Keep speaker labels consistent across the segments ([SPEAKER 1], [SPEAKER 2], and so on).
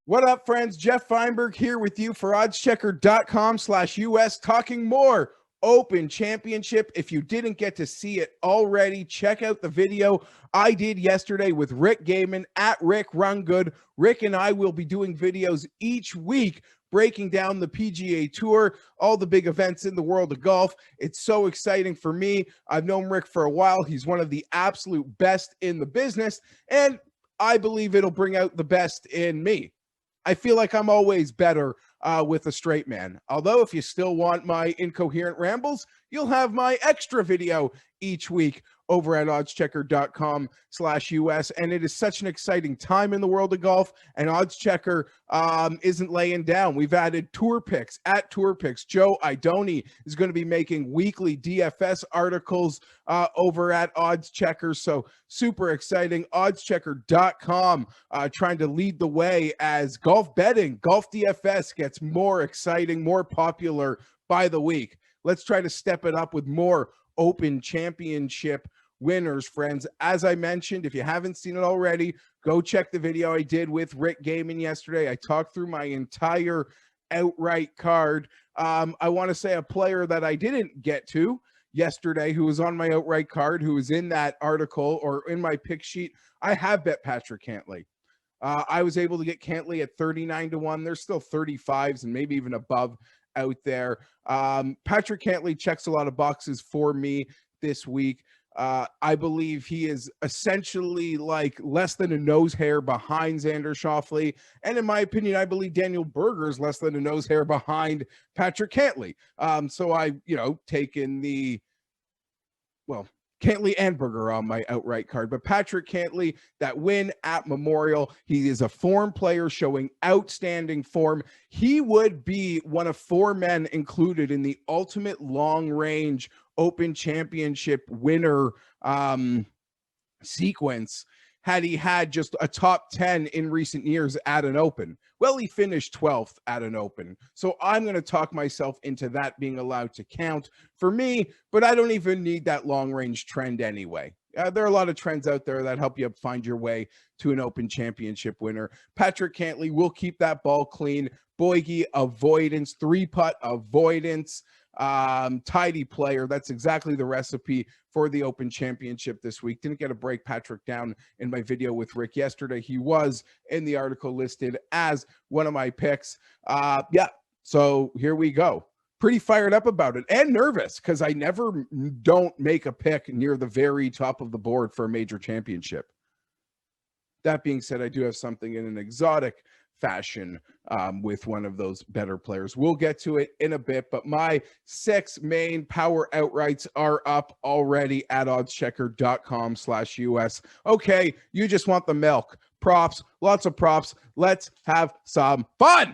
[SPEAKER 1] What up, friends? Geoff Fienberg here with you for oddschecker.com/US, talking more Open Championship. If you didn't get to see it already, check out the video I did yesterday with Rick Gaiman at Rick Run Good. Rick and I will be doing videos each week breaking down the PGA Tour, all the big events in the world of golf. It's so exciting for me. I've known Rick for a while. He's one of the absolute best in the business, and I believe it'll bring out the best in me. I feel like I'm always better with a straight man. Although if you still want my incoherent rambles, you'll have my extra video each week over at oddschecker.com/US. And it is such an exciting time in the world of golf. And Oddschecker isn't laying down. We've added Tour Picks at Tour Picks. Joe Idoni is going to be making weekly DFS articles over at Oddschecker. So super exciting. Oddschecker.com trying to lead the way as golf betting, golf DFS gets more exciting, more popular by the week. Let's try to step it up with more Open Championship winners, friends. As I mentioned, if you haven't seen it already, go check the video I did with Rick Gaiman yesterday. I talked through my entire outright card. I want to say a player that I didn't get to yesterday who was on my outright card, who was in that article or in my pick sheet. I have bet Patrick Cantley. I was able to get Cantley at 39-1. There's still 35s and maybe even above out there. Patrick Cantley checks a lot of boxes for me this week. I believe he is essentially like less than a nose hair behind Xander Schauffele. And in my opinion, I believe Daniel Berger is less than a nose hair behind Patrick Cantley. So I, taken the, Cantley and Berger on my outright card. But Patrick Cantley, that win at Memorial, he is a form player showing outstanding form. He would be one of four men included in the ultimate long-range Open Championship winner sequence had he had just a top 10 in recent years at an Open. Well, he finished 12th at an Open. So I'm going to talk myself into that being allowed to count for me, but I don't even need that long-range trend anyway. There are a lot of trends out there that help you find your way to an Open Championship winner. Patrick Cantley will keep that ball clean. Bogey avoidance, three-putt avoidance, tidy player. That's exactly the recipe for the Open Championship this week. Didn't get to break Patrick down in my video with Rick yesterday. He was in the article listed as one of my picks. So here we go. Pretty fired up about it and nervous because I never don't make a pick near the very top of the board for a major championship. That being said, I do have something in an exotic fashion with one of those better players. We'll get to it in a bit, but my 6 main power outrights are up already at oddschecker.com/US. Okay, you just want the milk. Props, lots of props. Let's have some fun.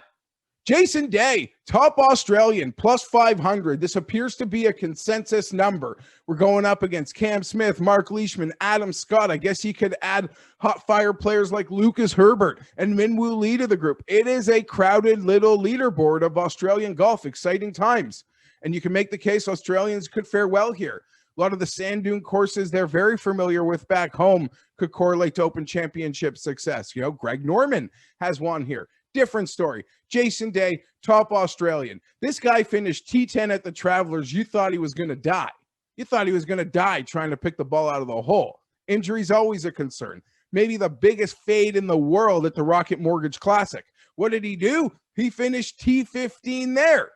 [SPEAKER 1] Jason Day, top Australian, plus 500. This appears to be a consensus number. We're going up against Cam Smith, Mark Leishman, Adam Scott. I guess you could add hot fire players like Lucas Herbert and Minwoo Lee to the group. It is a crowded little leaderboard of Australian golf. Exciting times. And you can make the case Australians could fare well here. A lot of the sand dune courses they're very familiar with back home could correlate to Open Championship success. Greg Norman has one here. Different story. Jason Day, top Australian. This guy finished T10 at the Travelers. You thought he was going to die. You thought he was going to die trying to pick the ball out of the hole. Injury's always a concern. Maybe the biggest fade in the world at the Rocket Mortgage Classic. What did he do? He finished T15 there.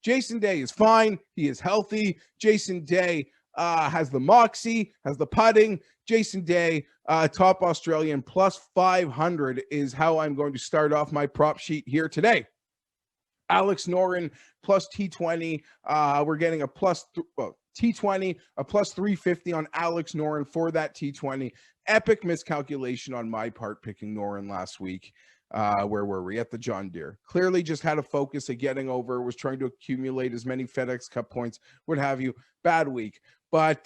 [SPEAKER 1] Jason Day is fine. He is healthy. Jason Day has the moxie, has the putting. Jason Day, top Australian, plus 500 is how I'm going to start off my prop sheet here today. Alex Noren, plus T20. We're getting a T20, a plus 350 on Alex Noren for that T20. Epic miscalculation on my part picking Noren last week. Where were we? At the John Deere. Clearly just had a focus of getting over, was trying to accumulate as many FedEx Cup points, what have you. Bad week. But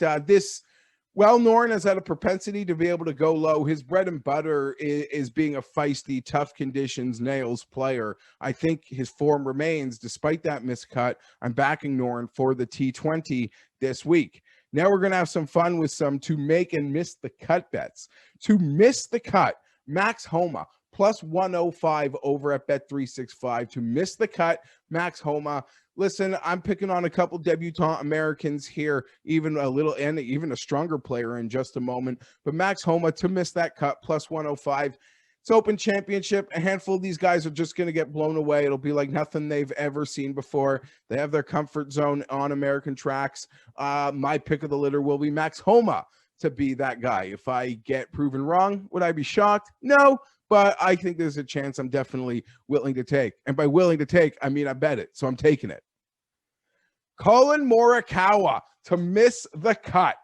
[SPEAKER 1] Noren has had a propensity to be able to go low. His bread and butter is being a feisty, tough conditions, nails player. I think his form remains despite that miscut. I'm backing Noren for the T20 this week. Now we're going to have some fun with some to make and miss the cut bets. To miss the cut, Max Homa plus 105 over at Bet365. To miss the cut, Max Homa. Listen, I'm picking on a couple debutant Americans here, even a stronger player in just a moment. But Max Homa to miss that cut plus 105. It's Open Championship. A handful of these guys are just going to get blown away. It'll be like nothing they've ever seen before. They have their comfort zone on American tracks. My pick of the litter will be Max Homa to be that guy. If I get proven wrong, would I be shocked? No, but I think there's a chance I'm definitely willing to take. And by willing to take, I mean I bet it, so I'm taking it. Colin Morikawa to miss the cut,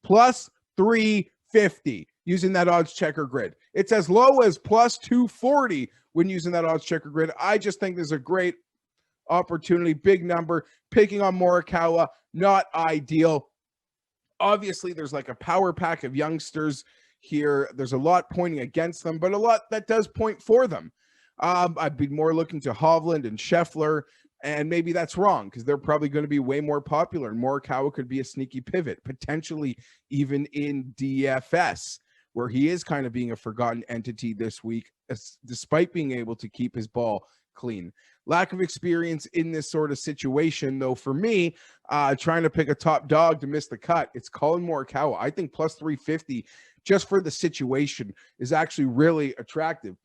[SPEAKER 1] plus 350 using that odds checker grid. It's as low as plus 240 when using that odds checker grid. I just think there's a great opportunity, big number. Picking on Morikawa, not ideal. Obviously, there's like a power pack of youngsters here. There's a lot pointing against them, but a lot that does point for them. I'd be more looking to Hovland and Scheffler, and maybe that's wrong because they're probably going to be way more popular, and Morikawa could be a sneaky pivot, potentially even in DFS, where he is kind of being a forgotten entity this week, despite being able to keep his ball clean. Lack of experience in this sort of situation, though, for me, trying to pick a top dog to miss the cut, it's Colin Morikawa. I think plus 350 just for the situation is actually really attractive.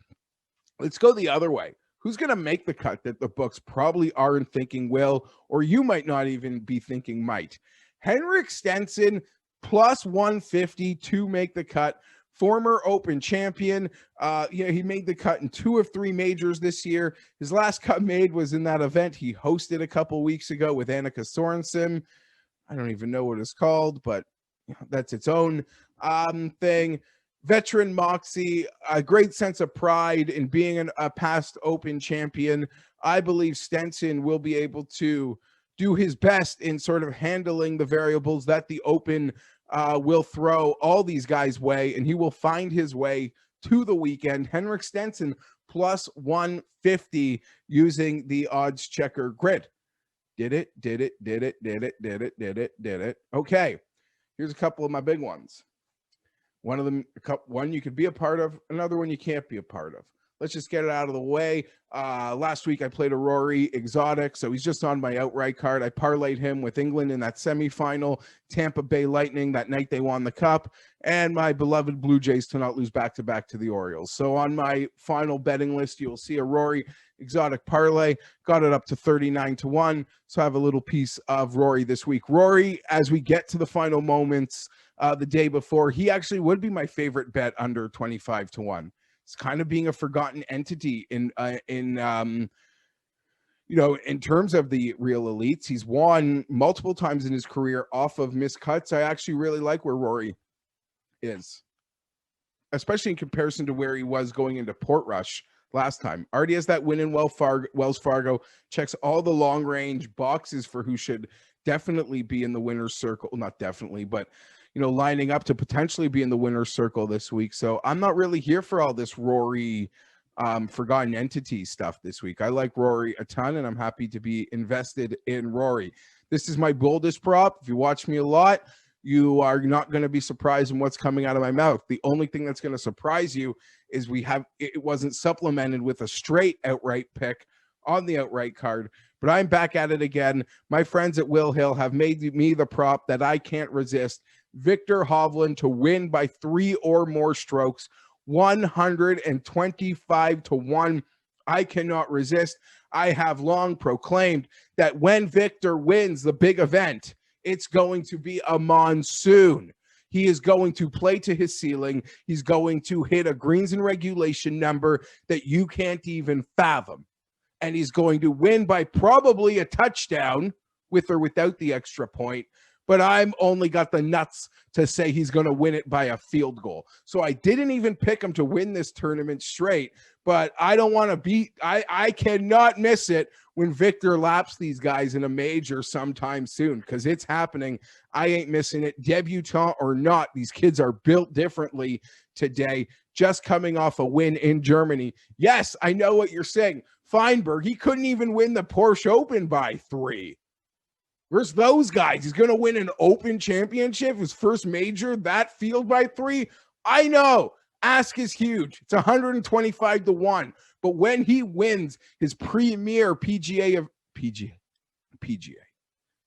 [SPEAKER 1] Let's go the other way. Who's going to make the cut that the books probably aren't thinking will, or you might not even be thinking might? Henrik Stenson plus 150 to make the cut. Former Open champion. He made the cut in 2 of 3 majors this year. His last cut made was in that event he hosted a couple weeks ago with Annika Sorensen. I don't even know what it's called, but that's its own thing. Veteran moxie, a great sense of pride in being a past Open champion. I believe Stenson will be able to do his best in sort of handling the variables that the Open will throw all these guys' way, and he will find his way to the weekend. Henrik Stenson plus 150 using the odds checker grid. Did it. Okay, here's a couple of my big ones. One of them, one you could be a part of, another one you can't be a part of. Let's just get it out of the way. Last week I played a Rory exotic, so he's just on my outright card. I parlayed him with England in that semifinal, Tampa Bay Lightning that night they won the cup, and my beloved Blue Jays to not lose back-to-back to the Orioles. So on my final betting list, you'll see a Rory exotic parlay. Got it up to 39-1, so I have a little piece of Rory this week. Rory, as we get to the final moments the day before, he actually would be my favorite bet under 25-1. It's kind of being a forgotten entity in terms of the real elites. He's won multiple times in his career off of missed cuts. I actually really like where Rory is, especially in comparison to where he was going into Portrush last time. Already has that win in Wells Fargo, checks all the long range boxes for who should definitely be in the winner's circle. Not definitely, but lining up to potentially be in the winner's circle this week. So I'm not really here for all this Rory forgotten entity stuff this week. I like Rory a ton, and I'm happy to be invested in Rory. This is my boldest prop. If you watch me a lot, you are not going to be surprised in what's coming out of my mouth. The only thing that's going to surprise you is it wasn't supplemented with a straight outright pick on the outright card. But I'm back at it again. My friends at Will Hill have made me the prop that I can't resist. Victor Hovland to win by 3 or more strokes, 125-1. I cannot resist. I have long proclaimed that when Victor wins the big event, it's going to be a monsoon. He is going to play to his ceiling. He's going to hit a greens and regulation number that you can't even fathom. And he's going to win by probably a touchdown with or without the extra point. But I'm only got the nuts to say he's going to win it by a field goal. So I didn't even pick him to win this tournament straight, but I don't want to I cannot miss it when Victor laps these guys in a major sometime soon, because it's happening. I ain't missing it. Debutant or not, these kids are built differently today, just coming off a win in Germany. Yes, I know what you're saying. Fienberg, he couldn't even win the Porsche Open by 3. Where's those guys? He's going to win an Open Championship, his first major, that field by 3. I know. Ask is huge. It's 125 to 1. But when he wins his premier PGA,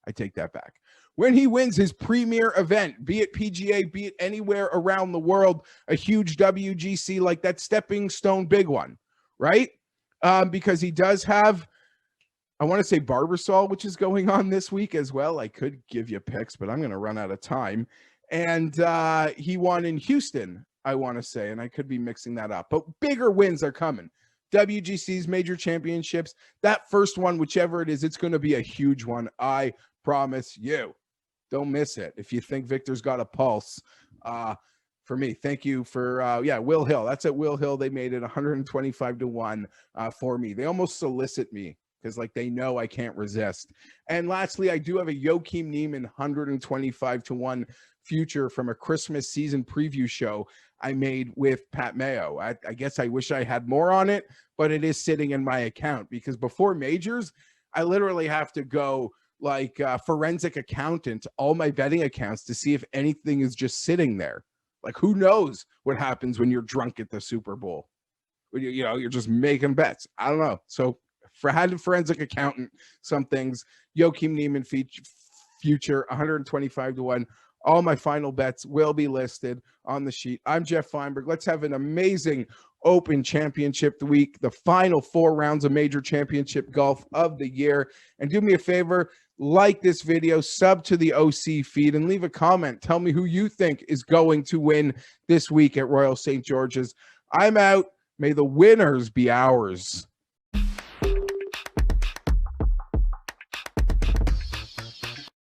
[SPEAKER 1] I take that back. When he wins his premier event, be it PGA, be it anywhere around the world, a huge WGC like that stepping stone big one, right? Because he does have, I want to say Barbasol, which is going on this week as well. I could give you picks, but I'm going to run out of time. And he won in Houston, I want to say, and I could be mixing that up. But bigger wins are coming. WGC's major championships, that first one, whichever it is, it's going to be a huge one. I promise you. Don't miss it. If you think Victor's got a pulse, for me, thank you for, Will Hill. That's at Will Hill. They made it 125 to 1 for me. They almost solicit me because, like, they know I can't resist. And lastly, I do have a Joakim Niemann 125 to 1 future from a Christmas season preview show I made with Pat Mayo. I guess I wish I had more on it, but it is sitting in my account because before majors, I literally have to go like forensic accountant all my betting accounts to see if anything is just sitting there. Like, who knows what happens when you're drunk at the Super Bowl? When you're just making bets. I don't know. So had a forensic accountant, some things. Joakim Niemann future 125 to 1. All my final bets will be listed on the sheet. I'm Geoff Fienberg. Let's have an amazing Open Championship week, the final 4 rounds of major championship golf of the year. And do me a favor, like this video, sub to the OC feed, and leave a comment. Tell me who you think is going to win this week at Royal St. George's. I'm out. May the winners be ours.